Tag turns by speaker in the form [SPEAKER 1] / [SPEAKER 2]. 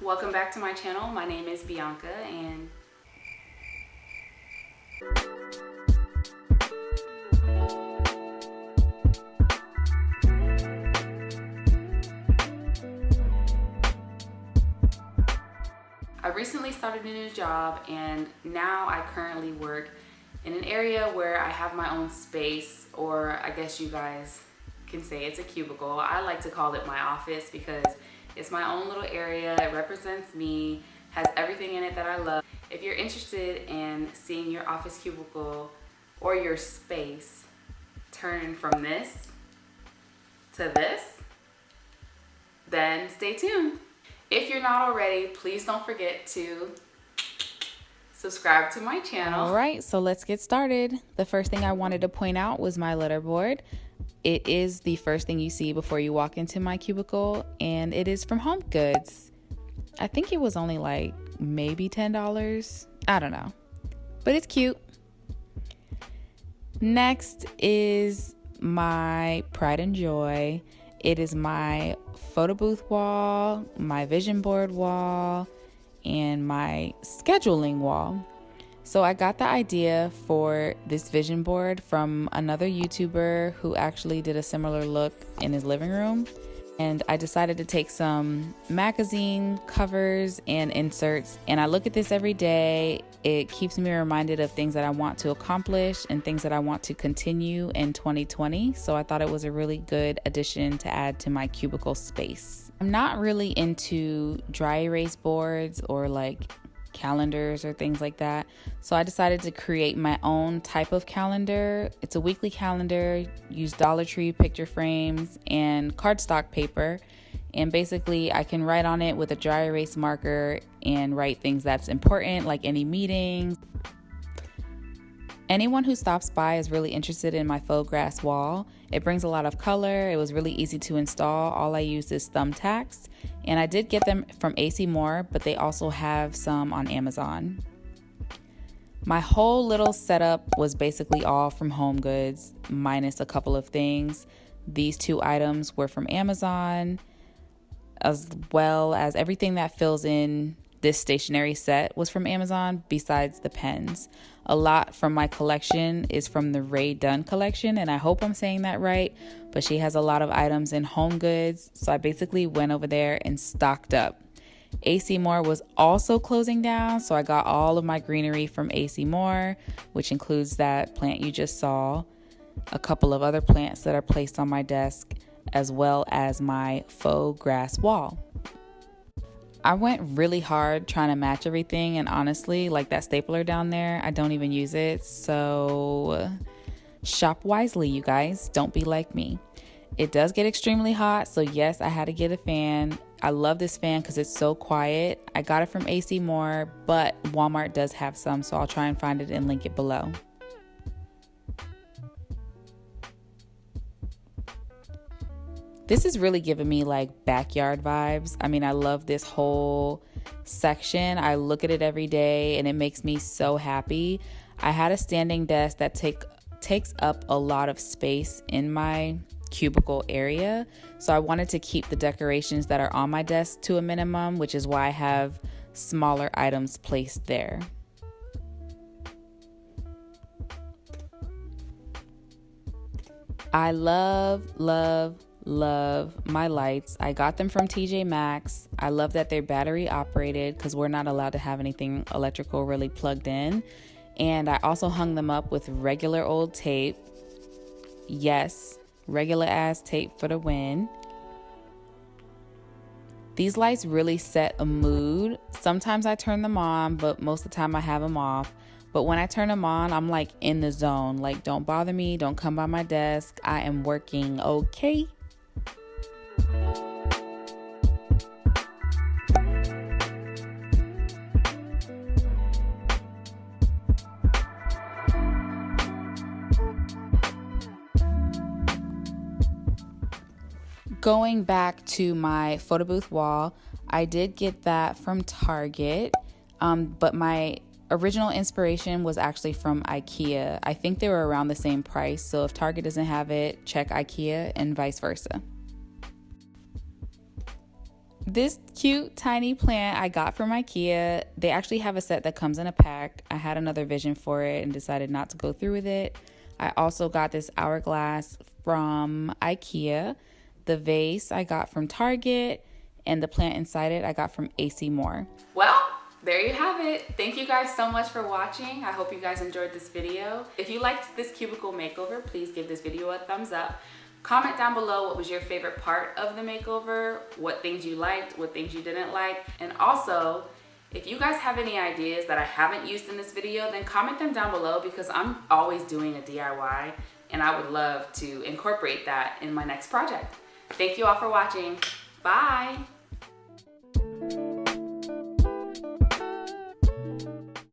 [SPEAKER 1] Welcome back to my channel. My name is Bianca and I recently started a new job, and now I currently work in an area where I have my own space, or I guess you guys can say it's a cubicle. I like to call it my office because it's my own little area. It represents me, has everything in it that I love. If you're interested in seeing your office cubicle or your space turn from this to this, then stay tuned. If you're not already, please don't forget to subscribe to my channel.
[SPEAKER 2] All right, so let's get started. The first thing I wanted to point out was my letter board. It is the first thing you see before you walk into my cubicle, and it is from HomeGoods. I think it was only like maybe $10. I don't know, but it's cute. Next is my pride and joy. It is my photo booth wall, my vision board wall, and my scheduling wall. So I got the idea for this vision board from another YouTuber who actually did a similar look in his living room. And I decided to take some magazine covers and inserts, and I look at this every day. It keeps me reminded of things that I want to accomplish and things that I want to continue in 2020. So I thought it was a really good addition to add to my cubicle space. I'm not really into dry erase boards or like calendars or things like that. So I decided to create my own type of calendar. It's a weekly calendar, use Dollar Tree picture frames and cardstock paper. And basically I can write on it with a dry erase marker and write things that's important, like any meetings. Anyone who stops by is really interested in my faux grass wall. It brings a lot of color. It was really easy to install. All I used is thumbtacks, and I did get them from AC Moore, but they also have some on Amazon. My whole little setup was basically all from HomeGoods, minus a couple of things. These two items were from Amazon, as well as everything that fills in this stationery set was from Amazon, besides the pens. A lot from my collection is from the Rae Dunn collection, and I hope I'm saying that right, but she has a lot of items in HomeGoods, so I basically went over there and stocked up. AC Moore was also closing down, so I got all of my greenery from AC Moore, which includes that plant you just saw, a couple of other plants that are placed on my desk, as well as my faux grass wall. I went really hard trying to match everything, and honestly, like that stapler down there, I don't even use it. So shop wisely, you guys. Don't be like me. It does get extremely hot, so yes, I had to get a fan. I love this fan because it's so quiet. I got it from AC Moore, but Walmart does have some, so I'll try and find it and link it below. This is really giving me like backyard vibes. I mean, I love this whole section. I look at it every day and it makes me so happy. I had a standing desk that takes up a lot of space in my cubicle area. So I wanted to keep the decorations that are on my desk to a minimum, which is why I have smaller items placed there. I love my lights. I got them from TJ Maxx. I love that they're battery operated because we're not allowed to have anything electrical really plugged in. And I also hung them up with regular old tape. Yes, regular ass tape for the win. These lights really set a mood. Sometimes I turn them on, but most of the time I have them off. But when I turn them on, I'm like in the zone. Like, don't bother me. Don't come by my desk. I am working, okay? Going back to my photo booth wall, I did get that from Target, but my original inspiration was actually from Ikea. I think they were around the same price, so if Target doesn't have it, check Ikea and vice versa. This cute tiny plant I got from Ikea. They actually have a set that comes in a pack. I had another vision for it and decided not to go through with it. I also got this hourglass from Ikea. The vase I got from Target, and the plant inside it I got from AC Moore.
[SPEAKER 1] Well, there you have it. Thank you guys so much for watching. I hope you guys enjoyed this video. If you liked this cubicle makeover, please give this video a thumbs up. Comment down below what was your favorite part of the makeover, what things you liked, what things you didn't like. And also, if you guys have any ideas that I haven't used in this video, then comment them down below because I'm always doing a DIY and I would love to incorporate that in my next project. Thank you all for watching. Bye.